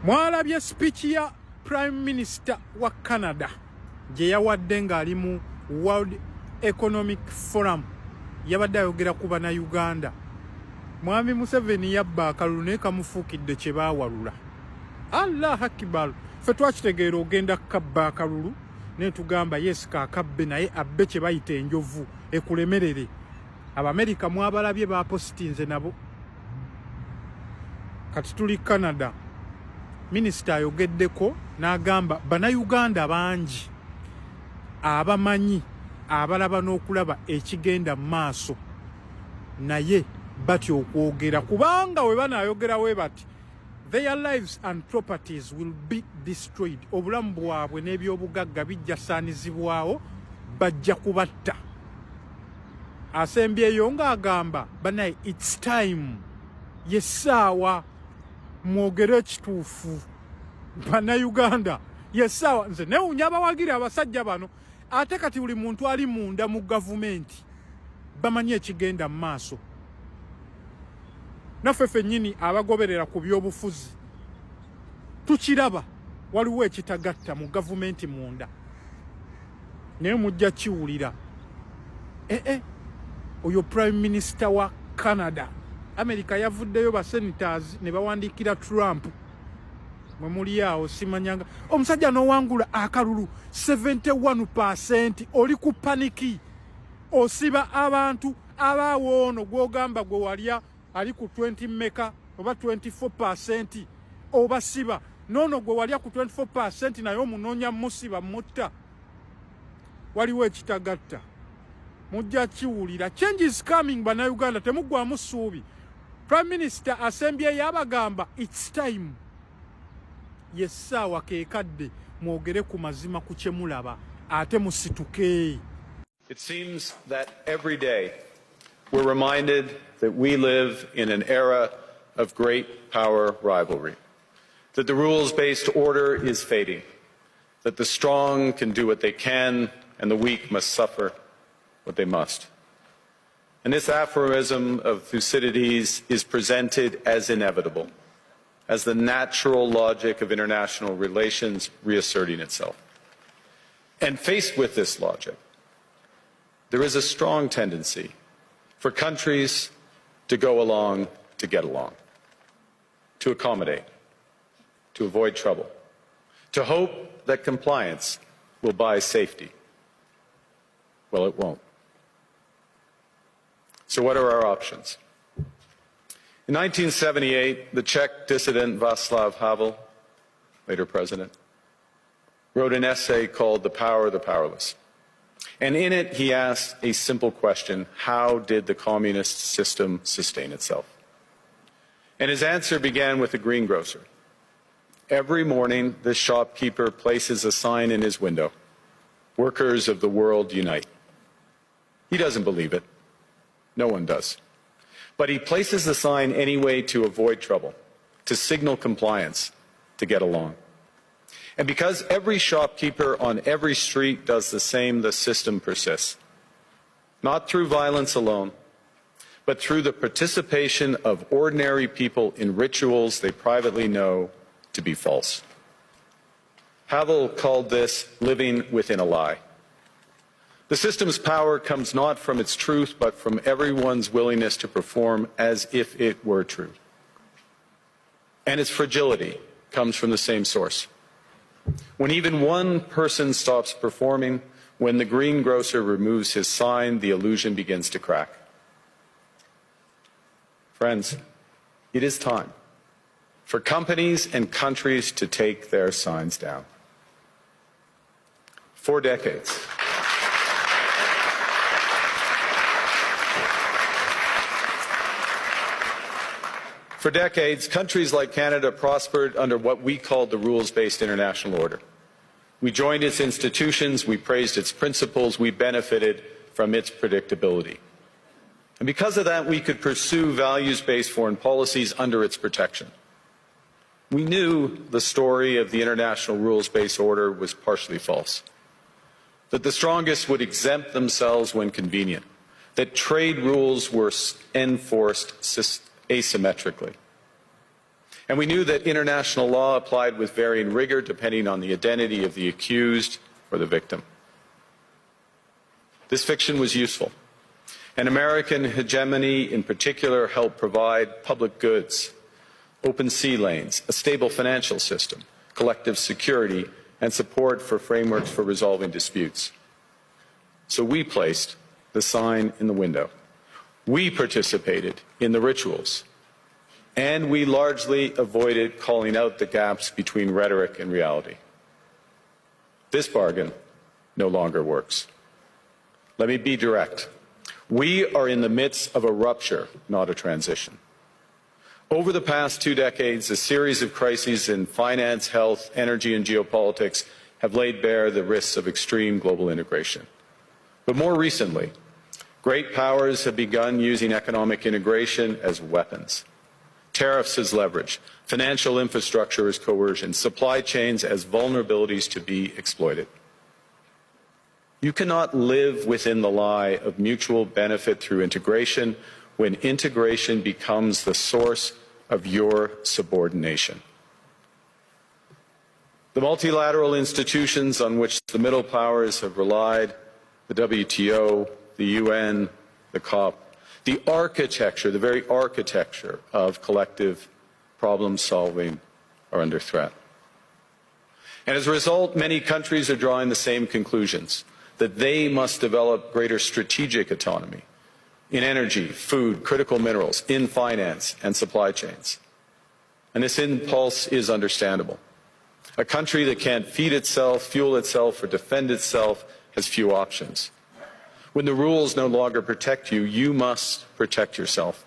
Mwalabye speech ya Prime Minister wa Canada gye yawadde ng'ali mu World Economic Forum yabadde ayogera ku Bannayuganda. Mwami Museveni yabba akalulu naye kamufuukidde kye baawalula. Allah akibar, ffe twakitegeera ogenda kabba akalulu naye tugamba yes kaakabbe naye abbe kye bayita enjovu ekulemerere. Abamerika mwabalabye baapositinze nabo. Kati tuli Canada. Minisita ayogeddeko n'agamba Bannayuganda bangi abamanyi abalaba n'okulaba ekigenda mu maaso naye batya okwogera kubanga we banayogera we bati their lives and properties will be destroyed. Obulamu bwabwe n'ebyobugagga bijja saanizibwawo bajja kubatta. Asembyeyo ng'agamba banaye it's time yessaawa mwogere ekituufu Bannayuganda yessaawa. Nze newunya abawagira abasajja bano ate kati buli muntu ali munda mu gavumenti bamanyi ekigenda mu maaso. Naffe ffennyini abagoberera ku byobufuzi tukiraba waliwo ekitagatta mu gavumenti munda naye mujja kiwulira. Oyo Prime Minister wa Canada. America yavuddeyo ba senators ne bawandiikira Trump mwe muli awo simanyanga omusajja n'owangula akalulu 71%. Oli ku paniki osiba abantu abaawo ono gw'ogamba gwe walya ali ku 20 meka oba 24% oba siba nono gwe walya ku 24% naye omunoonya musiba mutta. Waliwo ekitagatta mujja kiwulira. Change is coming Bannayuganda, temuggwamu ssuubi. Prime Minister asembye yabagamba it's time yessaawa keekadde mwogere ku mazima ku kye mulaba ate musituke. It seems that every day we're reminded that we live in an era of great power rivalry, that the rules-based order is fading, that the strong can do what they can and the weak must suffer what they must. And this aphorism of Thucydides is presented as inevitable, as the natural logic of international relations reasserting itself. And faced with this logic, there is a strong tendency for countries to go along to get along, to accommodate, to avoid trouble, to hope that compliance will buy safety. Well, it won't. So what are our options? In 1978, the Czech dissident Václav Havel, later president, wrote an essay called The Power of the Powerless. And in it, he asked a simple question: how did the communist system sustain itself? And his answer began with a greengrocer. Every morning, this shopkeeper places a sign in his window: "Workers of the world unite." He doesn't believe it. No one does. But he places the sign anyway to avoid trouble, to signal compliance, to get along. And because every shopkeeper on every street does the same, the system persists. Not through violence alone, but through the participation of ordinary people in rituals they privately know to be false. Havel called this living within a lie. The system's power comes not from its truth, but from everyone's willingness to perform as if it were true. And its fragility comes from the same source. When even one person stops performing, when the greengrocer removes his sign, the illusion begins to crack. Friends, it is time for companies and countries to take their signs down. For decades, countries like Canada prospered under what we called the rules-based international order. We joined its institutions, we praised its principles, we benefited from its predictability. And because of that, we could pursue values-based foreign policies under its protection. We knew the story of the international rules-based order was partially false, that the strongest would exempt themselves when convenient, that trade rules were enforced asymmetrically. And we knew that international law applied with varying rigor depending on the identity of the accused or the victim. This fiction was useful, and American hegemony in particular helped provide public goods, open sea lanes, a stable financial system, collective security, and support for frameworks for resolving disputes. So we placed the sign in the window. We participated in the rituals, and we largely avoided calling out the gaps between rhetoric and reality. This bargain no longer works. Let me be direct. We are in the midst of a rupture, not a transition. Over the past 2 decades, a series of crises in finance, health, energy, and geopolitics have laid bare the risks of extreme global integration. But more recently, great powers have begun using economic integration as weapons. Tariffs as leverage, financial infrastructure as coercion, supply chains as vulnerabilities to be exploited. You cannot live within the lie of mutual benefit through integration when integration becomes the source of your subordination. The multilateral institutions on which the middle powers have relied, the WTO, the UN, the COP, the architecture, the very architecture of collective problem solving are under threat. And as a result, many countries are drawing the same conclusions, that they must develop greater strategic autonomy in energy, food, critical minerals, in finance and supply chains. And this impulse is understandable. A country that can't feed itself, fuel itself, or defend itself has few options. When the rules no longer protect you, you must protect yourself.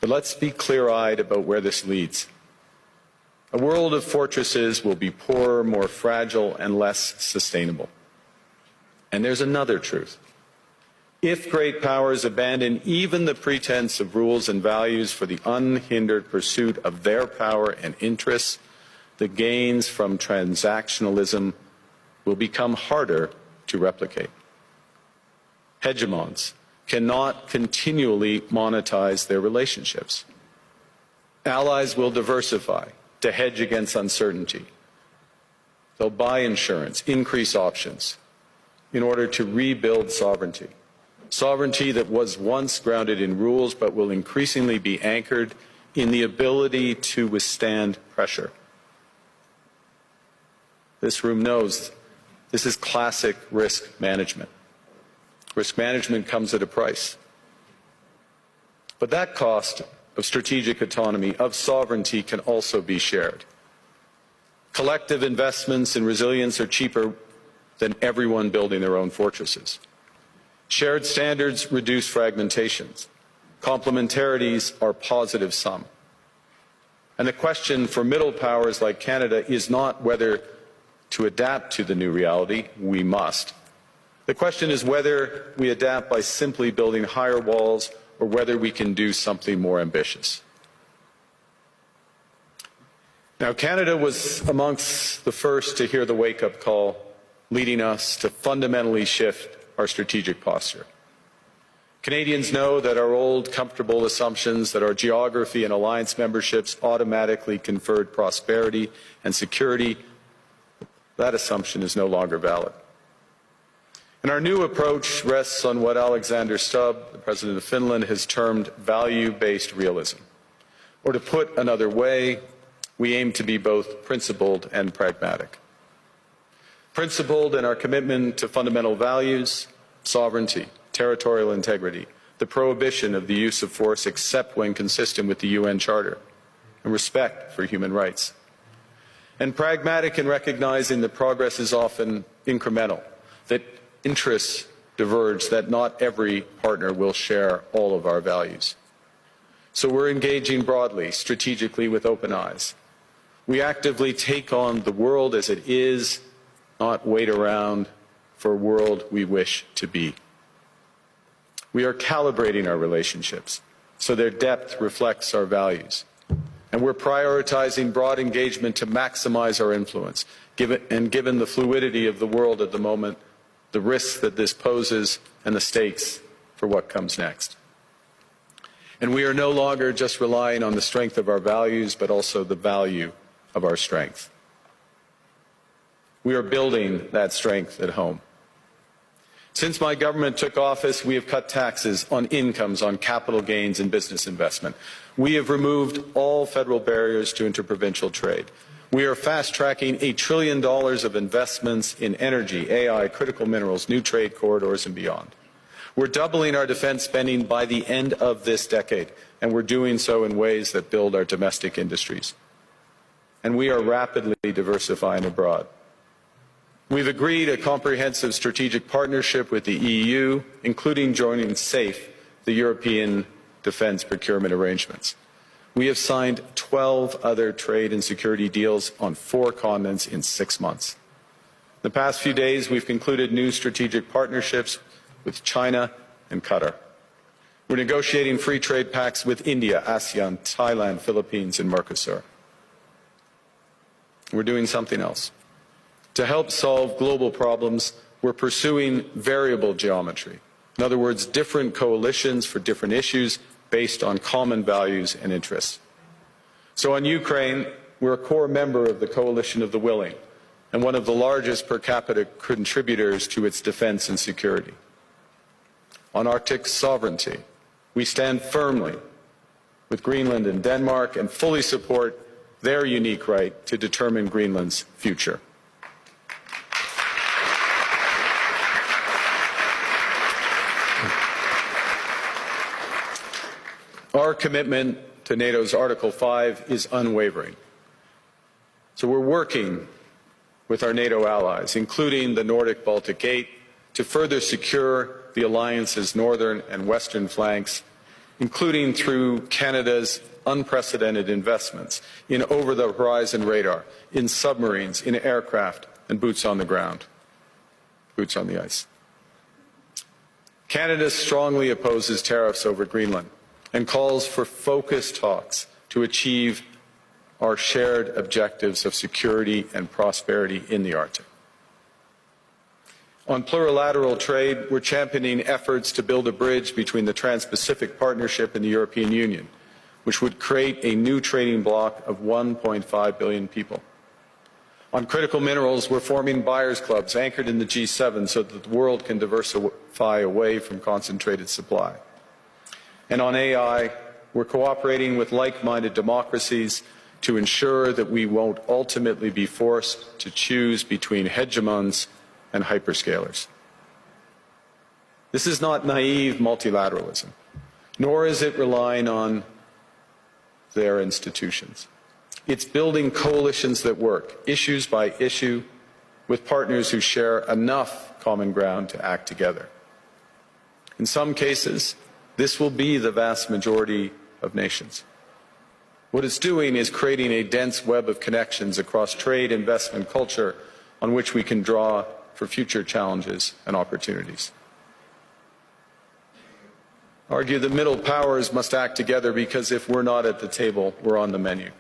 But let's be clear-eyed about where this leads. A world of fortresses will be poorer, more fragile, and less sustainable. And there's another truth. If great powers abandon even the pretense of rules and values for the unhindered pursuit of their power and interests, the gains from transactionalism will become harder to replicate. Hegemons cannot continually monetize their relationships. Allies will diversify to hedge against uncertainty. They'll buy insurance, increase options, in order to rebuild sovereignty. Sovereignty that was once grounded in rules but will increasingly be anchored in the ability to withstand pressure. This room knows this is classic risk management. Risk management comes at a price. But that cost of strategic autonomy, of sovereignty, can also be shared. Collective investments in resilience are cheaper than everyone building their own fortresses. Shared standards reduce fragmentations. Complementarities are positive sum. And the question for middle powers like Canada is not whether to adapt to the new reality. We must. The question is whether we adapt by simply building higher walls or whether we can do something more ambitious. Now, Canada was amongst the first to hear the wake-up call, leading us to fundamentally shift our strategic posture. Canadians know that our old, comfortable assumptions that our geography and alliance memberships automatically conferred prosperity and security, that assumption is no longer valid. And our new approach rests on what Alexander Stubb, the President of Finland, has termed value-based realism. Or to put another way, we aim to be both principled and pragmatic. Principled in our commitment to fundamental values, sovereignty, territorial integrity, the prohibition of the use of force except when consistent with the UN Charter, and respect for human rights. And pragmatic in recognizing that progress is often incremental, that interests diverge, that not every partner will share all of our values. So we're engaging broadly, strategically, with open eyes. We actively take on the world as it is, not wait around for a world we wish to be. We are calibrating our relationships so their depth reflects our values. And we're prioritizing broad engagement to maximize our influence, given the fluidity of the world at the moment, the risks that this poses, and the stakes for what comes next. And we are no longer just relying on the strength of our values, but also the value of our strength. We are building that strength at home. Since my government took office, we have cut taxes on incomes, on capital gains and business investment. We have removed all federal barriers to interprovincial trade. We are fast-tracking $1 trillion of investments in energy, AI, critical minerals, new trade corridors, and beyond. We're doubling our defense spending by the end of this decade, and we're doing so in ways that build our domestic industries. And we are rapidly diversifying abroad. We've agreed a comprehensive strategic partnership with the EU, including joining SAFE, the European Defence Procurement Arrangements. We have signed 12 other trade and security deals on 4 continents in 6 months. In the past few days, we've concluded new strategic partnerships with China and Qatar. We're negotiating free trade pacts with India, ASEAN, Thailand, Philippines, and Mercosur. We're doing something else. To help solve global problems, we're pursuing variable geometry. In other words, different coalitions for different issues based on common values and interests. So on Ukraine, we're a core member of the Coalition of the Willing and one of the largest per capita contributors to its defense and security. On Arctic sovereignty, we stand firmly with Greenland and Denmark and fully support their unique right to determine Greenland's future. Our commitment to NATO's Article 5 is unwavering. So we're working with our NATO allies, including the Nordic-Baltic Gate, to further secure the alliance's northern and western flanks, including through Canada's unprecedented investments in over-the-horizon radar, in submarines, in aircraft, and boots on the ground, boots on the ice. Canada strongly opposes tariffs over Greenland and calls for focused talks to achieve our shared objectives of security and prosperity in the Arctic. On plurilateral trade, we're championing efforts to build a bridge between the Trans-Pacific Partnership and the European Union, which would create a new trading bloc of 1.5 billion people. On critical minerals, we're forming buyers' clubs anchored in the G7 so that the world can diversify away from concentrated supply. And on AI, we're cooperating with like-minded democracies to ensure that we won't ultimately be forced to choose between hegemons and hyperscalers. This is not naive multilateralism, nor is it relying on their institutions. It's building coalitions that work, issues by issue, with partners who share enough common ground to act together. In some cases, this will be the vast majority of nations. What it's doing is creating a dense web of connections across trade, investment, culture, on which we can draw for future challenges and opportunities. I argue that middle powers must act together because if we're not at the table, we're on the menu.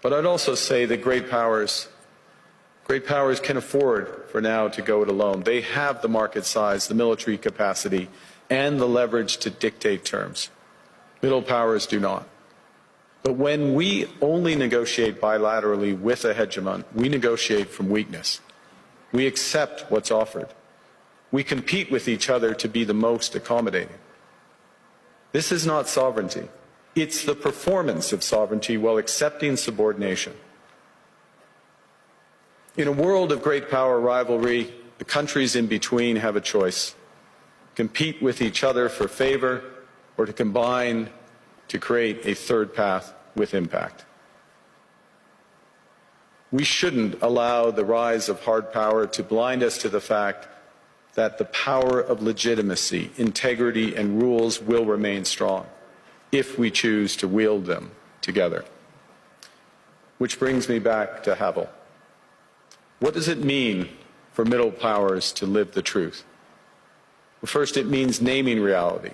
But I'd also say that great powers can afford for now to go it alone. They have the market size, the military capacity, and the leverage to dictate terms. Middle powers do not. But when we only negotiate bilaterally with a hegemon, we negotiate from weakness. We accept what's offered. We compete with each other to be the most accommodating. This is not sovereignty. It's the performance of sovereignty while accepting subordination. In a world of great power rivalry, the countries in between have a choice: compete with each other for favor or to combine to create a third path with impact. We shouldn't allow the rise of hard power to blind us to the fact that the power of legitimacy, integrity, and rules will remain strong if we choose to wield them together. Which brings me back to Havel. What does it mean for middle powers to live the truth? Well, first, it means naming reality.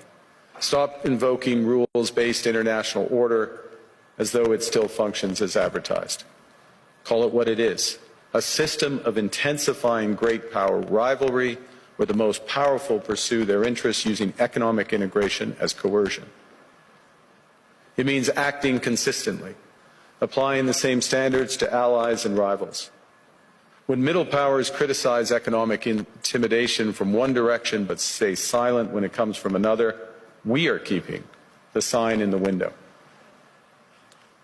Stop invoking rules-based international order as though it still functions as advertised. Call it what it is: a system of intensifying great power rivalry where the most powerful pursue their interests using economic integration as coercion. It means acting consistently, applying the same standards to allies and rivals. When middle powers criticize economic intimidation from one direction but stay silent when it comes from another, we are keeping the sign in the window.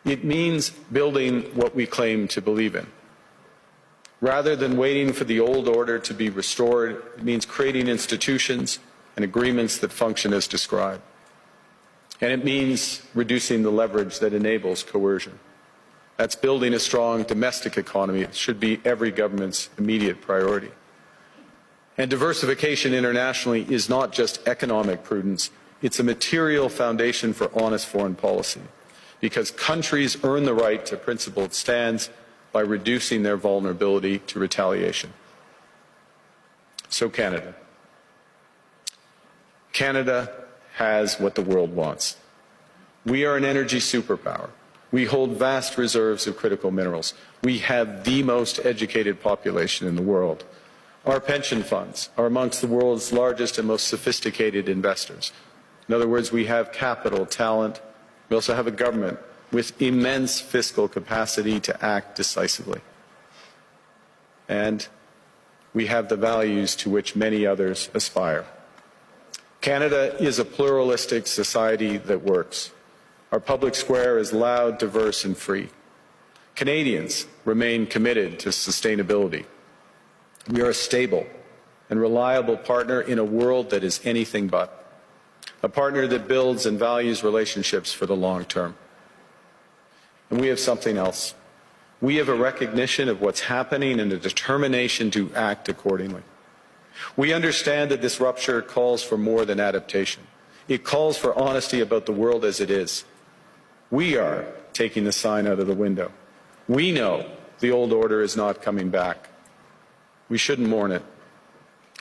It means building what we claim to believe in. Rather than waiting for the old order to be restored, it means creating institutions and agreements that function as described. And it means reducing the leverage that enables coercion. That's building a strong domestic economy. It should be every government's immediate priority. And diversification internationally is not just economic prudence, it's a material foundation for honest foreign policy, because countries earn the right to principled stands by reducing their vulnerability to retaliation. So Canada. Canada has what the world wants. We are an energy superpower. We hold vast reserves of critical minerals. We have the most educated population in the world. Our pension funds are amongst the world's largest and most sophisticated investors. In other words, we have capital, talent. We also have a government with immense fiscal capacity to act decisively. And we have the values to which many others aspire. Canada is a pluralistic society that works. Our public square is loud, diverse, and free. Canadians remain committed to sustainability. We are a stable and reliable partner in a world that is anything but. A partner that builds and values relationships for the long term. And we have something else. We have a recognition of what's happening and a determination to act accordingly. We understand that this rupture calls for more than adaptation. It calls for honesty about the world as it is. We are taking the sign out of the window. We know the old order is not coming back. We shouldn't mourn it.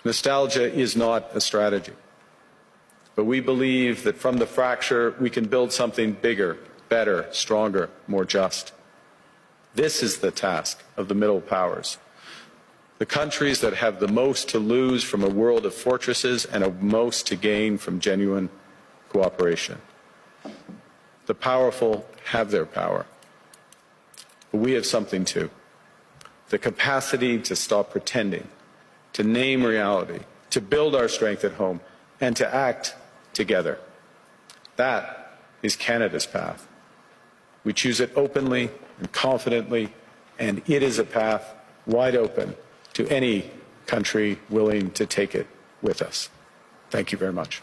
Nostalgia is not a strategy. But we believe that from the fracture, we can build something bigger, better, stronger, more just. This is the task of the middle powers. The countries that have the most to lose from a world of fortresses and the most to gain from genuine cooperation. The powerful have their power. But we have something too. The capacity to stop pretending, to name reality, to build our strength at home, and to act together. That is Canada's path. We choose it openly and confidently, and it is a path wide open to any country willing to take it with us. Thank you very much.